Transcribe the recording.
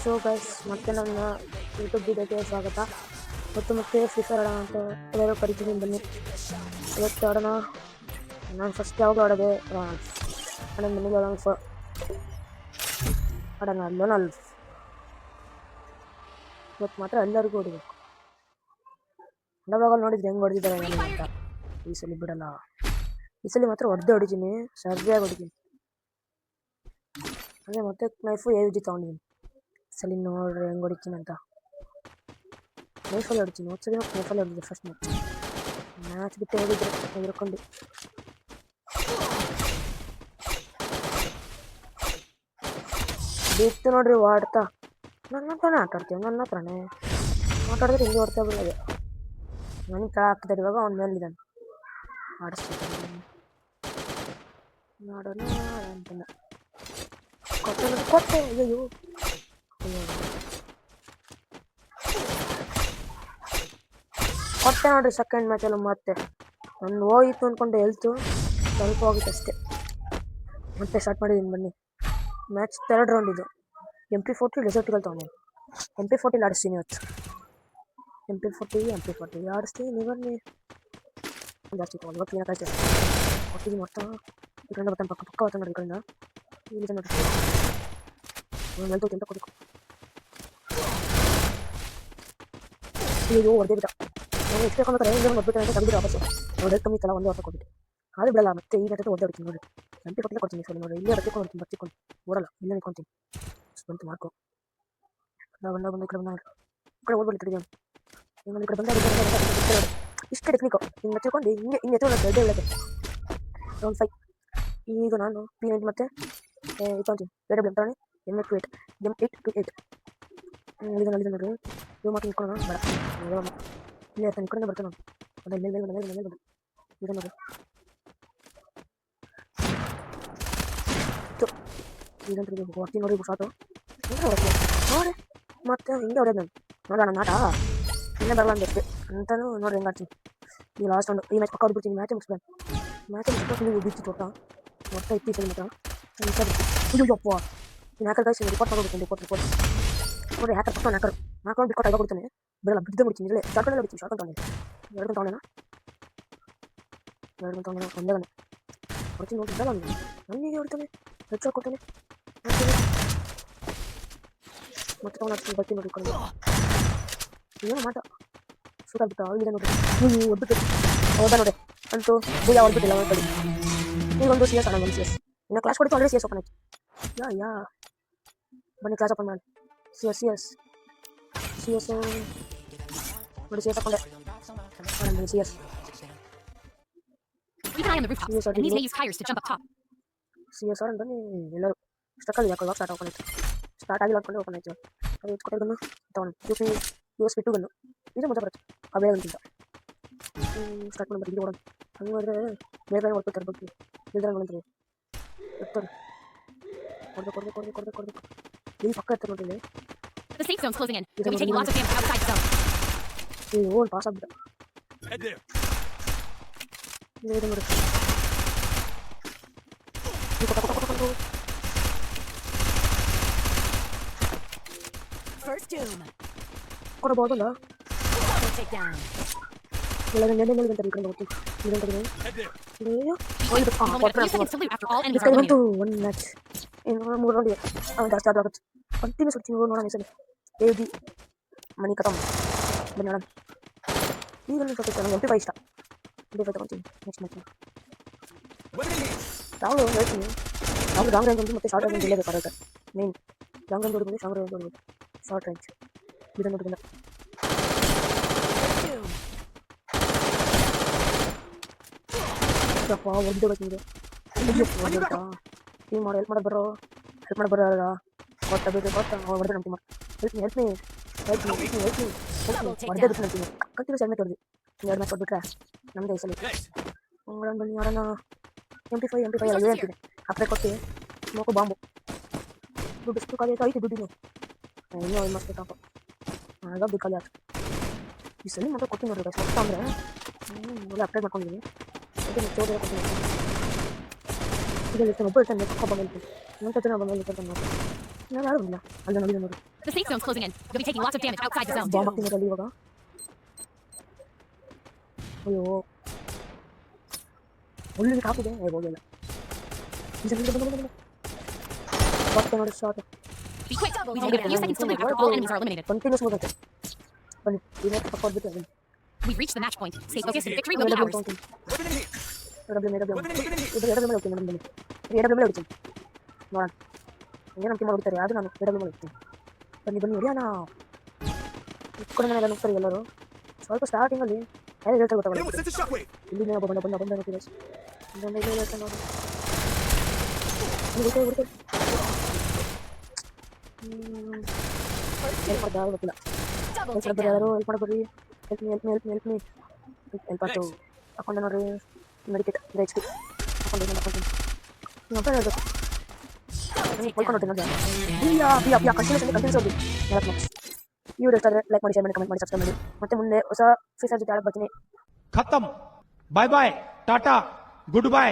So guys ಮತ್ತೆ ನನ್ನ YouTube ವಿಡಿಯೋಗೆ ಸ್ವಾಗತ. ಮತ್ತೆ ಫ್ರೀ ಫೈರ್ ಆಡೋಣ ಅಂತ ಎಲ್ಲರೂ ಕರಿತೀನಿ, ಬನ್ನಿ ಇವತ್ತು ಆಡೋಣ. ನಾನು ಫಸ್ಟ್ ಯಾವಾಗ ಆಡೋದೆ ನನ್ನ ಮನೆಗೆ ಆಡೋಣ ಅಲ್ಲೋನಲ್ಲ. ಇವತ್ತು ಮಾತ್ರ ಎಲ್ಲರಿಗೂ ಹೊಡಿಬೇಕು. ಅವಾಗ ನೋಡಿದ್ರೆ ಹೆಂಗೆ ಹೊಡೆದಿದ್ದಾರೆ ನಾನು ಅಂತ. ಈ ಸಲ ಬಿಡಲ್ಲ, ಈ ಸಲ ಮಾತ್ರ ಹೊಡಿತೀನಿ, ಸರಿಯಾಗಿ ಹೊಡಿತೀನಿ. ಹಾಗೆ ಮತ್ತೆ ನೈಫು AUG ತೊಗೊಂಡಿದ್ದೀನಿ. ಸಲ ನೋಡ್ರಿ ಹೆಂಗೆ ಹೊಡಿತೀನಿ ಅಂತ. ನೈಫಲ್ಲಿ ಹೊಡಿತೀನಿ, ಒಂದ್ಸಲಿ ನೈಫಲ್ಲಿ ಹೊಡಿದ್ದೆ ಫಸ್ಟ್ ಮ್ಯಾಚ್ ಬಿಟ್ಟು ಹೋಗಿದ್ರೆ ಹೆದರ್ಕೊಂಡು. ಬಿತ್ತು ನೋಡ್ರಿ ಆಡ್ತಾ. ನನ್ನ ಹತ್ರನೇ ಆಟಾಡ್ತೀವಿ, ನನ್ನ ಹತ್ರನೇ ಮಾತಾಡಿದ್ರೆ ಹಿಂಗೆ ಹೊಡ್ತಾ ಬಿಡೋದು. ನನಗೆ ಕೆಳ ಹಾಕ್ತಿದ್ದಾರೆ, ಇವಾಗ ಅವ್ನ ಮೇಲಿದ್ದಾನೆ. ಆಡಿಸ್ತಿದ್ದಾನೆ ನೋಡೋಣ ಅಂತಂದ ಕೊಟ್ಟೆ. ಅಯ್ಯೋ ಕೊಟ್ಟೆ ನೋಡ್ರಿ ಸೆಕೆಂಡ್ ಮ್ಯಾಚಲ್ಲಿ. ಮತ್ತೆ ನಾನು ಹೋಗಿತ್ತು ಅಂದ್ಕೊಂಡು ಹೇಳ್ತು, ಸ್ವಲ್ಪ ಹೋಗಿತ್ತು ಅಷ್ಟೇ. ಮತ್ತೆ ಸ್ಟಾರ್ಟ್ ಮಾಡಿದ್ದೀನಿ, ಬನ್ನಿ. ಮ್ಯಾಚ್ 3rd ರೌಂಡ್ ಇದು. MP40 ಡೆಸರ್ಟ್ಗಳು ತೊಗೊಂಡು MP40 ಆಡಿಸ್ತೀನಿ ಇವತ್ತು. MP40 ಆಡಿಸ್ತೀನಿ, ನೀವು ಬನ್ನಿ. ಜಾಸ್ತಿ ತೊಗೊಂಡು ಇವತ್ತು ಏನಾಗ್ತೈತೆ ಕೊಟ್ಟಿದ್ದೀನಿ. ಮೊತ್ತ ಈ ಕಡೆಯಿಂದ ಬರ್ತಾನೆ, ಪಕ್ಕ ಬರ್ತಾನೆ ನೋಡಿ. ಈ ಕಡೆಯಿಂದ ಇಲ್ಲಿ ನೋಡಿ ಹೇಳ್ತು ಅಂತ ಕೊಡಬೇಕು. ಅಯ್ಯೋ ಹೊಡೆದೇ ಬಿಟ್ಟ. ನಾನು ಎಷ್ಟು ಬೇಕಂದ್ರೆ ಹೊಡ್ಬಿಟ್ಟೆ ಅಂತ ತೆಗೆದು ವಾಪಸ್ಸು ನೋಡಿ. ಕಮ್ಮಿ ತಲ 1 ವರ್ಷ ಕೊಟ್ಟಿದ್ದೆ, ಆದರೂ ಬಿಡಲ್ಲ. ಮತ್ತೆ ಈಗ ಹೊಡೆ ಹೊಡಿತೀನಿ ನೋಡಿ. MP40 ಕೊಡ್ತೀನಿ ಸರ್ ನೋಡಿ. ಇಲ್ಲೇ ಬರ್ತಿಕೊಂಡು ಬರ್ತಿಕೊಂಡು ಓಡಲ್ಲ, ಇಲ್ಲೇ ನಿಂತ್ಕೊಂತೀನಿ. ಬಂತು ಮಾರ್ಕು. ಬಂದು ಈ ಕಡೆ ಓಡ್ಬಿಟ್ಟು ಕಡಿಗೆ ಇನ್ನೊಂದು ಈ ಕಡೆ ಬಂದ ಇಷ್ಟೇ ಟೆಕ್ನಿಕು. ಹಿಂಗೆ ಹಚ್ಚಿಕೊಂಡು ಹಿಂಗೆ ಎತ್ಕೊಳ್ಳೋದು ಎಡ್ಡೆ ಹೇಳೋಕ್ಕೆ. ರೌಂಡ್ 5. ಈಗ ನಾನು P90 ಮತ್ತೆ ತೊಗೊಂತೀನಿ. AW ಅಂತಾನೆ M828 M828 ಇದು ನೋಡಿದ್ರೆ ನೋಡ್ರಿ. ಇವು ಮಾತ್ರ ನಿಂತ್ಕೊಳ್ಳೋಣ ಬೇಡ, ಇಲ್ಲೇ ಇರ್ತಾನೆ. ಈ ಕಡೆಯಿಂದ ಬರ್ತಾನೆ ನೋಡಿ. ಅದೇ ಮೇಲೆ ಬಂದು ಈಗ ನೋಡಿ. ಈಗಂತ ಹೊಡ್ತೀನಿ ನೋಡಿ. ಶಾಟು ನೋಡಿ. ಮತ್ತೆ ಹಿಂಗೆ ಹೊಡೆಯೋದು ನಾನು ನೋಡೋಣ. ನಾಟ ಇನ್ನೇ ಬರಲ್ಲ ಅಂದಷ್ಟೇ ಅಂತಾನು ನೋಡಿ ಹೆಂಗೆ ಆಡ್ತೀನಿ. ಈಗ ಲಾಸ್ಟ್ ಒಂದು ಈ ಮ್ಯಾಚ್ ಪಕ್ಕ ಹೊಡ್ಬಿಡ್ತೀನಿ. ಮ್ಯಾಚ್ ಮುಗಿಸ್ಕೊಂಡು ಬಿಡ್ತಿತ್ತು ಒಟ್ಟ ಇತ್ತೀಚೆಗೆ ಮಾತ್ರ ಅಯ್ಯಪ್ಪ. ಇನ್ನು ಹ್ಯಾಕರ್ ಕಳಿಸಿ ರಿಪೋರ್ಟ್ ರಿಪೋರ್ಟ್ ನೋಡಿ. ಹ್ಯಾಕರ್ ಪಕ್ಕ ನಾಲ್ಕು ಬಿಟ್ಕೊಟ್ಟು ಆಗ ಕೊಡ್ತಾನೆ, ಬಿಡಲ್ಲ, ಬಿದ್ದೆ ಬಿಡ್ತೀನಿ. ಇಲ್ಲೇ ಶಾರ್ಟ್ಕಲ್ಲಿ ಹೊಡಿತೀನಿ. ಶಾರ್ಟ್ಕಲ್ಲಿ ತೊಗೊಂಡು 2 ತೊಗೊಂಡೇನ ಒಂದೇ ಗಂಟೆ ಹೊಡ್ತೀನಿ ನೋಡಿ. ಬಿಡಲ್ಲ ನನಗೆ ಹೊಡ್ತಾನೆ, ಹೆಚ್ಚು ಕೊಡ್ತಾನೆ. ಮತ್ತೆ ತೊಗೊಂಡು ಬರ್ತೀನಿ ನೋಡಿ. ಕೊಂಡು ಏನು ಮಾಟ ಶೂಟಾಗ್ಬಿಟ್ಟ. ಇಲ್ಲಿದೆ ನೋಡಿ. ಹೊಡ್ಬಿಟ್ಟು ಹೌದಾ ನೋಡಿ. ಅಂತೂ ಭೂಯ ಹೊಡ್ಬಿಟ್ಟಿಲ್ಲ ಒಂದು ಕಡೆ. ಈಗೊಂದು CS ಆಡೋಣ. CS ಇನ್ನು ಕ್ಲಾಸ್ ಕೊಡ್ತು ಅಂದರೆ CS ಓಪನ್ ಆಯ್ತು. ಯಾ ಬನ್ನಿ ಕ್ಲಾಸ್ ಓಪನ್ ಮಾಡಿ. CS ನೋಡಿ. CS ಹಾಕೊಂಡೆ CS ಆಡೋಣ ಬನ್ನಿ ಎಲ್ಲರೂ. ಸ್ಟಕ್ಕಲ್ಲಿ ಯಾಕೆ ಸ್ಟಾರ್ಟ್ ಓಪನ್ ಆಯ್ತು. ಸ್ಟಾರ್ಟ್ ಆಗಿಲ್ಲ ಹಾಕೊಂಡು ಓಪನ್ ಆಯ್ತು. ಅದು ಇಟ್ಕೊಟ್ಟದನ್ನು ತೊಗೊಂಡು USB 2 ಗನ್ನು ಇದು ಮಜಾ ಬರುತ್ತೆ. ಅವೇ ಅಂತಿಂತ ಸ್ಟಾರ್ಟ್ ಮಾಡಿ ಇದು ಓಡೋಣ. ಹಂಗೆ ಮಾಡಿದ್ರೆ ಬೇಗ ಹೊಡ್ಕೊತಾರೆ. ಬಗ್ಗೆ ಇಲ್ದ್ರೆ ನೋಡಿದ್ರೆ ಇರ್ತಾರೆ. ಕೊಡ್ಬೇಕು ಇಲ್ಲಿ ಪಕ್ಕ ಇರ್ತಾರೆ ನೋಡಿ. ಓನ್ ಪಾಸ್ ಆಗ್ಬಿಟ್ಟ. ಇದು ನೋಡಿ ಕೊಡಬಹುದಲ್ಲ. ಒಂದು ಮ್ಯಾಚ್ ಇನ್ನು 3 ರೌಂಡ್ ಜಾಸ್ತಿ ಆದರೂ ಆಗುತ್ತೆ. ಕಂಟಿನ್ಯೂಸ್ ಹೊಡ್ತೀನಿ ನೋಡೋಣ. ಈ ಸಲ AUG ಮನಿ ಕತಮ್ ಬನ್ನಿ ನೋಡೋಣ. ಈಗ ನನಗೆ MP5 ಇಷ್ಟ. MP5 ತೊಗೊಳ್ತೀನಿ ನೆಕ್ಸ್ಟ್ ಮ್ಯಾಚ್. ಯಾವುದು ಹೇಳ್ತೀನಿ. ಯಾವುದು ಲಾಂಗ್ ರೇಂಜ್ ಒಂದು ಮತ್ತು ಶಾರ್ಟ್ ರೇಂಜ್ ಇಲ್ಲಬೇಕಾಗುತ್ತೆ. ಮೇನ್ ಲಾಂಗ್ ರೇಂಜ್ ಹೊಡಿಬೋದು, ಶಾರ್ಟ್ ರೇಂಜ್ ಹೊಡಿಬೋದು. ಶಾರ್ಟ್ ರೇಂಜ್ ಇದನ್ನು ನೋಡಿದ್ರೆ ಯಪ್ಪ ಹೊಡೆದು ಬರ್ತೀನಿ. ಟೀಮ್ ಮಾಡಿ ಹೆಲ್ಪ್ ಮಾಡಿ ಬರೋ ಗೊತ್ತಾ ಬೇಕು ಗೊತ್ತಾ ಹೊಡೆದ್ರೆ ನಮ್ಮ ಟೀಮ್ ಹೆಲ್ಪ್ ಮೀ ಹೊಡೆದೇ ಬಿಟ್ಟು ನಮ್ಮ ಟೀಮ್ ಕಂಟಿನ್ಯೂಸ್ 2 ಮ್ಯಾಚ್ ಹೊಡೆದು 2 ಮ್ಯಾಚ್ ಹೊಡ್ಬಿಟ್ರೆ ನಮ್ಮದೇ ಈ ಸಲ. ಬನ್ನಿ ಯಾರನ್ನ MP5 ಎಲ್ಲ ಹೇಳ್ತೀನಿ. ಅಪ್ಲೈ ಕೊಟ್ಟು ಸ್ಮೋಕು ಬಾಂಬು ದುಡ್ಡು ಎಷ್ಟು ಖಾಲಿ ಆಯ್ತು. 5 ದುಡ್ಡಿದೆ ಇನ್ನೂ 5 ಮಾರ್ಕ್ಸ್ ಟಾಪ ಆಗ ದುಡ್ಡು ಖಾಲಿ ಆಯ್ತು. ಈ ಸಲ ಮಾತ್ರ ಕೊಡ್ತೀನಿ ನೋಡ್ರಿ. ಸ್ವಲ್ಪ ಅಂದರೆ ಒಳ್ಳೆ ಅಪ್ಲೈ ಮಾಡ್ಕೊಂಡಿದ್ದೀನಿ. ಚೋದ ಕೊಡ್ತೀನಿ. ಈಗ ಮೊಬೈಲ್ ತಂದು ಹೇಳ್ತೀನಿ. ಇನ್ನೊಂದು ಜನ ಬಂದು ನಾನು ಯಾರು ಇಲ್ಲ ಅಲ್ಲ ನೋಡಿ ನೋಡಿ The safe zone's closing in. You'll be taking lots of damage outside the zone. Bomb ಹಾಕ್ತೀನಿ ಅಲ್ಲಿ ಇವಾಗ ಅಯ್ಯೋ ಒಳ್ಳೆ ಕಾಪಿದೆ ಹೋಗಿಲ್ಲ ಮತ್ತೆ ನೋಡಿ short Be quick. We've only got a few seconds to live after all enemies are eliminated. Continues ಹೋಗುತ್ತೆ ಬನ್ನಿ ಇವತ್ತು ಪಕ್ಕೋದ್ಬಿಟ್ಟು ಬನ್ನಿ We've reached the match point. Stay focused and victory will be ours. ಎಡಬ್ಲ್ಯೂ ಮೇಲೆ ಹೋಗ್ತೀನಿ ಬನ್ನಿ ಎಡಬ್ಲ್ಯೂ ಮೇಲೆ ಹೋಗ್ತೀನಿ ನೋಡೋಣ ಏನು ನಂಬಿಕೆ ಮಾಡ್ಬಿಡ್ತಾರೆ ಅದು ನಾನು ಎಡಬ್ಲ್ಯೂ ಮೇಲೆ ಹೋಗ್ತೀನಿ ಬನ್ನಿ ಬನ್ನಿ ಹೊಡಿಯೋಣ ಇಟ್ಕೊಂಡು ಮನೆಗೆ ನುಗ್ತಾರೆ ಎಲ್ಲರೂ ಸ್ವಲ್ಪ ಸ್ಟಾರ್ಟಿಂಗಲ್ಲಿ ಯಾರು ಹೇಳ್ತಾರೆ ಗೊತ್ತಾಗಲ್ಲ ಇಲ್ಲಿ ಒಬ್ಬ ಬಂದ ಬಂದ ಬಂದ ನೋಡ್ತೀವಿ ಇಲ್ಲಿ ಹೇಳ್ತಾರೆ ನೋಡಿ ಹುಡುಕಿ ಹೆಲ್ಪ್ ಮಾಡ್ತಾ ಗೊತ್ತಿಲ್ಲ ಯಾರು ಹೆಲ್ಪ್ ಮಾಡ್ಕೊಡ್ರಿ ಹೆಲ್ಪ್ ಮೀ ಹೆಲ್ಪ್ ಆಯ್ತು ಹಾಕೊಂಡೆ ನೋಡ್ರಿ ಮೆಡಿಕೇಟ್ ಎಚ್ ಪಿ ಹಾಕೊಂಡು ನೀವು ಹೇಳ್ಬೇಕು ಹೊಯ್ಕೊಂಡು ನೋಡಿ ಕಂಟಿನ್ಯೂಸ್ ಹೋಗಿ 4 ಮಾರ್ಕ್ಸ್ ಈ ವಿಡಿಯೋ ಇಷ್ಟ ಆದರೆ ಲೈಕ್ ಮಾಡಿ ಶೇರ್ ಮಾಡಿ ಕಮೆಂಟ್ ಮಾಡಿ ಸಬ್ಸ್ಕ್ರೈಬ್ ಮಾಡಿ ಮತ್ತೆ ಮುಂದೆ ಹೊಸ ಫೀಚರ್ ಜೊತೆ ಆಡಕ್ಕೆ ಬರ್ತೀನಿ खत्म bye bye tata good bye